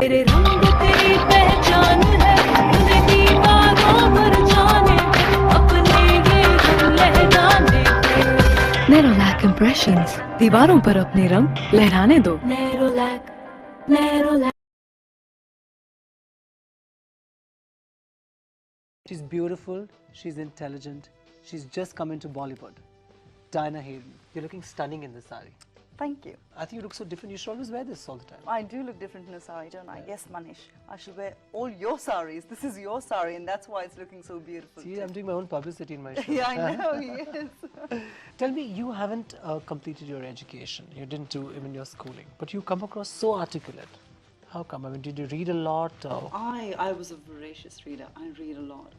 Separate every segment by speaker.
Speaker 1: तेरे रंग तेरी पहचान है तुझे दीवारों पर जाने अपने ये रंग लहराने Nerolac Impressions दीवारों पर अपने रंग लहराने दो Nerolac
Speaker 2: She's beautiful, she's intelligent, she's just come into Bollywood. Dyna Hayden, you're looking stunning in this sari.
Speaker 3: Thank you.
Speaker 2: I think you look so different. You should always wear this all the time.
Speaker 3: I do look different in a sari, don't I? Yes, Manish. I should wear all your saris. This is your sari, and that's why it's looking so beautiful.
Speaker 2: See, I'm doing my own publicity in my show.
Speaker 3: Yeah, I know, yes.
Speaker 2: Tell me, you haven't completed your education. You didn't do even your schooling, but you come across so articulate. How come? I mean, did you read a lot? Or?
Speaker 3: I was a voracious reader. I read a lot.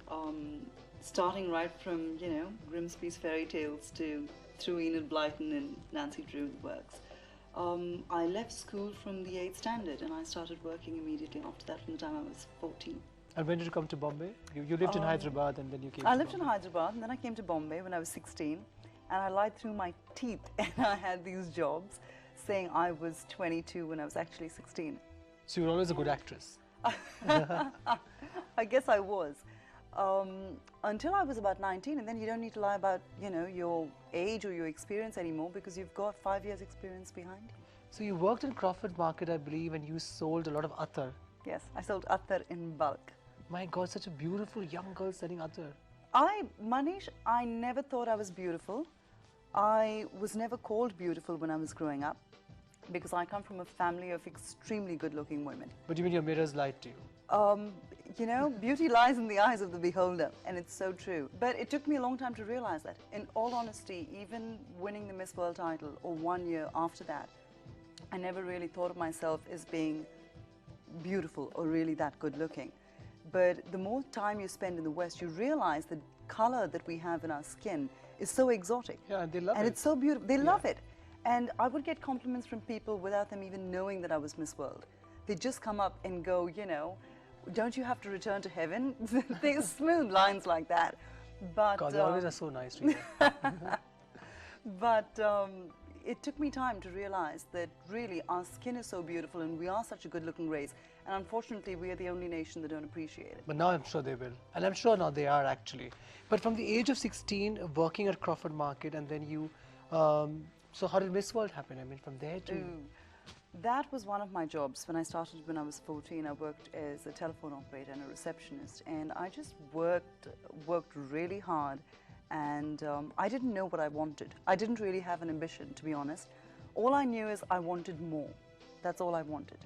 Speaker 3: Starting right from, you know, Grimsby's fairy tales to through Enid Blyton and Nancy Drew works. I left school from the 8th standard and I started working immediately after that from the time I was 14.
Speaker 2: And when did you come to Bombay? You lived in Hyderabad and then you came
Speaker 3: I
Speaker 2: to
Speaker 3: lived in
Speaker 2: Bombay.
Speaker 3: Hyderabad and then I came to Bombay when I was 16 and I lied through my teeth and I had these jobs saying I was 22 when I was actually 16.
Speaker 2: So you were always a good actress.
Speaker 3: I guess I was. Until I was about 19, and then you don't need to lie about, you know, your age or your experience anymore because you've got 5 years experience behind you.
Speaker 2: So you worked in Crawford Market, I believe, and you sold a lot of attar.
Speaker 3: Yes, I sold attar in bulk.
Speaker 2: My God, such a beautiful young girl selling attar.
Speaker 3: Manish, I never thought I was beautiful. I was never called beautiful when I was growing up because I come from a family of extremely good-looking women.
Speaker 2: But you mean your mirrors lied to you?
Speaker 3: You know, beauty lies in the eyes of the beholder, and it's so true. But it took me a long time to realize that. In all honesty, even winning the Miss World title, or 1 year after that, I never really thought of myself as being beautiful or really that good looking. But the more time you spend in the West, you realize the color that we have in our skin is so exotic.
Speaker 2: Yeah, and they love it.
Speaker 3: And it's so beautiful. They love it. And I would get compliments from people without them even knowing that I was Miss World. They just come up and go, you know, don't you have to return to heaven? They're smooth lines like that. But
Speaker 2: God, they always are so nice to you.
Speaker 3: But it took me time to realize that really our skin is so beautiful and we are such a good-looking race. And unfortunately, we are the only nation that don't appreciate it.
Speaker 2: But now I'm sure they will. And I'm sure now they are actually. But from the age of 16, working at Crawford Market, and then you, so how did Miss World happen? I mean, from there to...
Speaker 3: That was one of my jobs. When I started when I was 14, I worked as a telephone operator and a receptionist. And I just worked really hard. And I didn't know what I wanted. I didn't really have an ambition, to be honest. All I knew is I wanted more. That's all I wanted.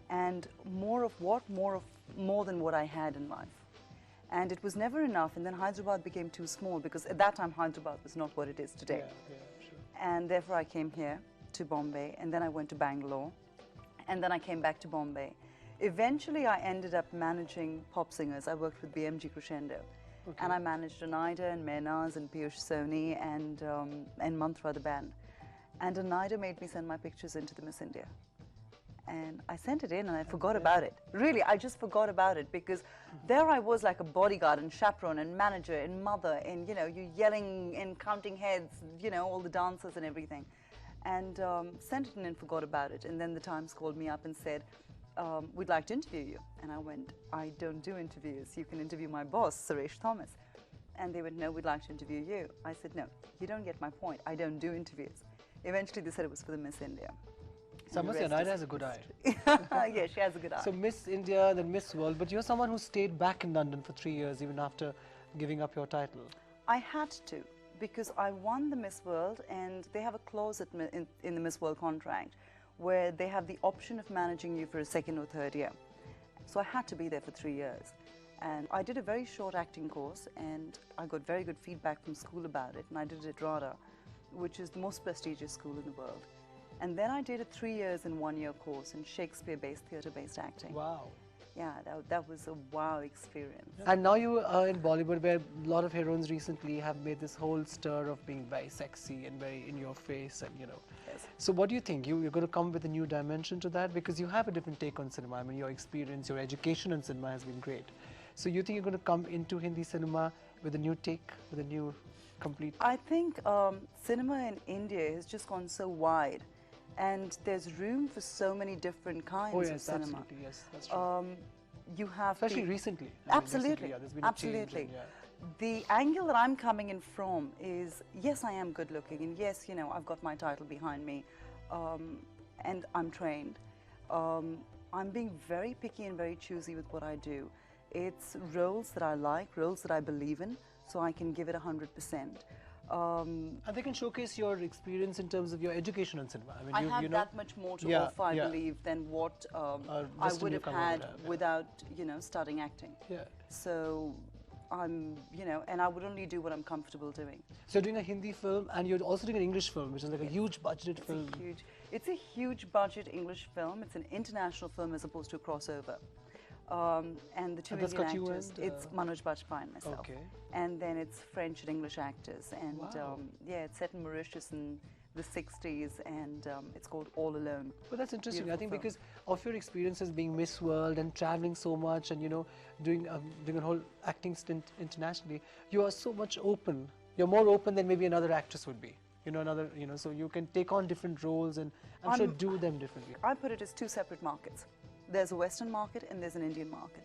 Speaker 3: And more of what? More than what I had in life. And it was never enough. And then Hyderabad became too small because at that time Hyderabad was not what it is today.
Speaker 2: Yeah, sure.
Speaker 3: And therefore I came here to Bombay, and then I went to Bangalore, and then I came back to Bombay. Eventually I ended up managing pop singers. I worked with BMG Crescendo.
Speaker 2: Okay.
Speaker 3: And I managed Oneida and Mehnaz and Piyush Soni and Mantra the band. And Oneida made me send my pictures into the Miss India. And I sent it in and I forgot about it. Really, I just forgot about it because there I was like a bodyguard and chaperone and manager and mother and, you know, you yelling and counting heads, you know, all the dancers and everything. And sent it in and forgot about it. And then the Times called me up and said, we'd like to interview you. And I went, I don't do interviews. You can interview my boss, Suresh Thomas. And they went, no, we'd like to interview you. I said, no, you don't get my point. I don't do interviews. Eventually they said it was for the Miss India.
Speaker 2: So I must say, Oneida has a good eye.
Speaker 3: Yeah, she has a good eye.
Speaker 2: So Miss India, then Miss World, but you're someone who stayed back in London for 3 years even after giving up your title.
Speaker 3: I had to, because I won the Miss World and they have a clause in the Miss World contract where they have the option of managing you for a 2nd or 3rd year. So I had to be there for 3 years. And I did a very short acting course and I got very good feedback from school about it, and I did it at RADA, which is the most prestigious school in the world. And then I did a 3 years and 1 year course in Shakespeare-based, theatre-based acting.
Speaker 2: Wow.
Speaker 3: Yeah, that was a wow experience.
Speaker 2: And now you are in Bollywood, where a lot of heroines recently have made this whole stir of being very sexy and very in your face, and you know.
Speaker 3: Yes.
Speaker 2: So what do you think? You're going to come with a new dimension to that, because you have a different take on cinema. I mean, your experience, your education in cinema has been great. So you think you're going to come into Hindi cinema with a new take, with a new complete...
Speaker 3: I think cinema in India has just gone so wide. and there's room for so many different kinds
Speaker 2: Oh
Speaker 3: of
Speaker 2: yes,
Speaker 3: cinema.
Speaker 2: absolutely, yes, that's true.
Speaker 3: You have
Speaker 2: Especially
Speaker 3: the,
Speaker 2: recently. I mean,
Speaker 3: absolutely,
Speaker 2: recently, yeah, there's been a change
Speaker 3: absolutely.
Speaker 2: in, yeah.
Speaker 3: The angle that I'm coming in from is, yes, I am good looking, and yes, you know, I've got my title behind me, and I'm trained. I'm being very picky and very choosy with what I do. It's roles that I like, roles that I believe in, so I can give it 100%.
Speaker 2: And they can showcase your experience in terms of your education in cinema. I mean,
Speaker 3: I
Speaker 2: you
Speaker 3: have
Speaker 2: know,
Speaker 3: that much more to
Speaker 2: yeah,
Speaker 3: offer, I
Speaker 2: yeah.
Speaker 3: believe, than what I
Speaker 2: Western
Speaker 3: would have
Speaker 2: newcomer
Speaker 3: had
Speaker 2: would have, yeah.
Speaker 3: without, you know, studying acting.
Speaker 2: Yeah.
Speaker 3: So I'm, you know, and I would only do what I'm comfortable doing.
Speaker 2: So you're doing a Hindi film, and you're also doing an English film, which is like a huge budgeted film.
Speaker 3: It's a huge budget English film. It's an international film as opposed to a crossover. And the two
Speaker 2: And that's
Speaker 3: Indian
Speaker 2: got you
Speaker 3: actors,
Speaker 2: and,
Speaker 3: it's Manoj Bajpayee and myself.
Speaker 2: Okay.
Speaker 3: And then it's French and English actors. And
Speaker 2: Wow.
Speaker 3: yeah, it's set in Mauritius in the 60s, and it's called All Alone.
Speaker 2: But that's interesting. I think
Speaker 3: Beautiful film.
Speaker 2: because of your experiences being Miss World and traveling so much, and you know, doing a whole acting stint internationally, you are so much open. You're more open than maybe another actress would be. You know, so you can take on different roles and I'm sure do them differently.
Speaker 3: I put it as two separate markets. There's a Western market and there's an Indian market.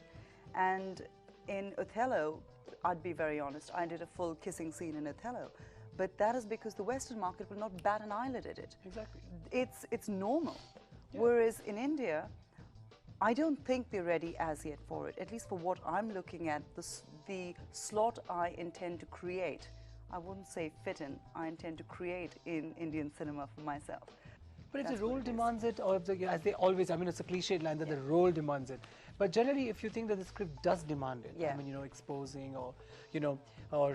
Speaker 3: And in Othello, I'd be very honest, I did a full kissing scene in Othello. But that is because the Western market will not bat an eyelid at it.
Speaker 2: Exactly.
Speaker 3: It's normal.
Speaker 2: Yeah.
Speaker 3: Whereas in India, I don't think they're ready as yet for it. At least for what I'm looking at, the slot I intend to create, I wouldn't say fit in, I intend to create in Indian cinema for myself.
Speaker 2: But if
Speaker 3: That's
Speaker 2: the
Speaker 3: what
Speaker 2: role
Speaker 3: it is.
Speaker 2: demands it, or if as they always, I mean, it's a cliched line that the role demands it. But generally, if you think that the script does demand it,
Speaker 3: Yeah.
Speaker 2: I mean, you know, exposing or, you know, or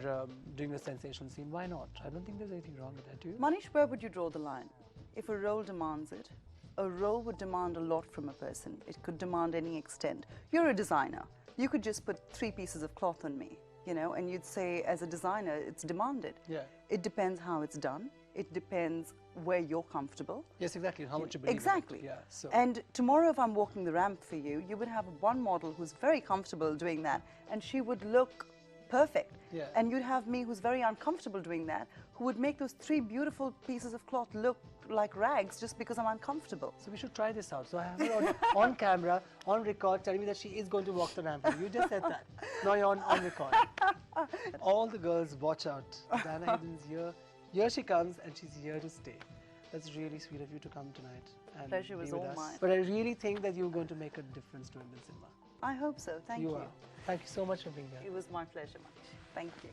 Speaker 2: doing a sensational scene, why not? I don't think there's anything wrong with that, do you?
Speaker 3: Manish, where would you draw the line? If a role demands it, a role would demand a lot from a person. It could demand any extent. You're a designer. You could just put 3 pieces of cloth on me, you know, and you'd say, as a designer, it's demanded.
Speaker 2: Yeah.
Speaker 3: It depends how it's done. It depends where you're comfortable.
Speaker 2: Yes, exactly. How much you believe in it.
Speaker 3: Exactly.
Speaker 2: Yeah. So.
Speaker 3: And tomorrow, if I'm walking the ramp for you, you would have one model who's very comfortable doing that, and she would look perfect.
Speaker 2: Yeah.
Speaker 3: And you'd have me who's very uncomfortable doing that, who would make those 3 beautiful pieces of cloth look like rags just because I'm uncomfortable.
Speaker 2: So we should try this out. So I have her on camera, on record, telling me that she is going to walk the ramp. You just said that. Now you're on record. All the girls, watch out. Dyna Hayden's here. Here she comes, and she's here to stay. That's really sweet of you to come tonight and
Speaker 3: Pleasure was
Speaker 2: be with
Speaker 3: all
Speaker 2: us.
Speaker 3: mine.
Speaker 2: But I really think that you're going to make a difference to Indian cinema.
Speaker 3: I hope so. Thank you.
Speaker 2: Are. Thank you so much for being here.
Speaker 3: It was my pleasure, Manish. Thank you.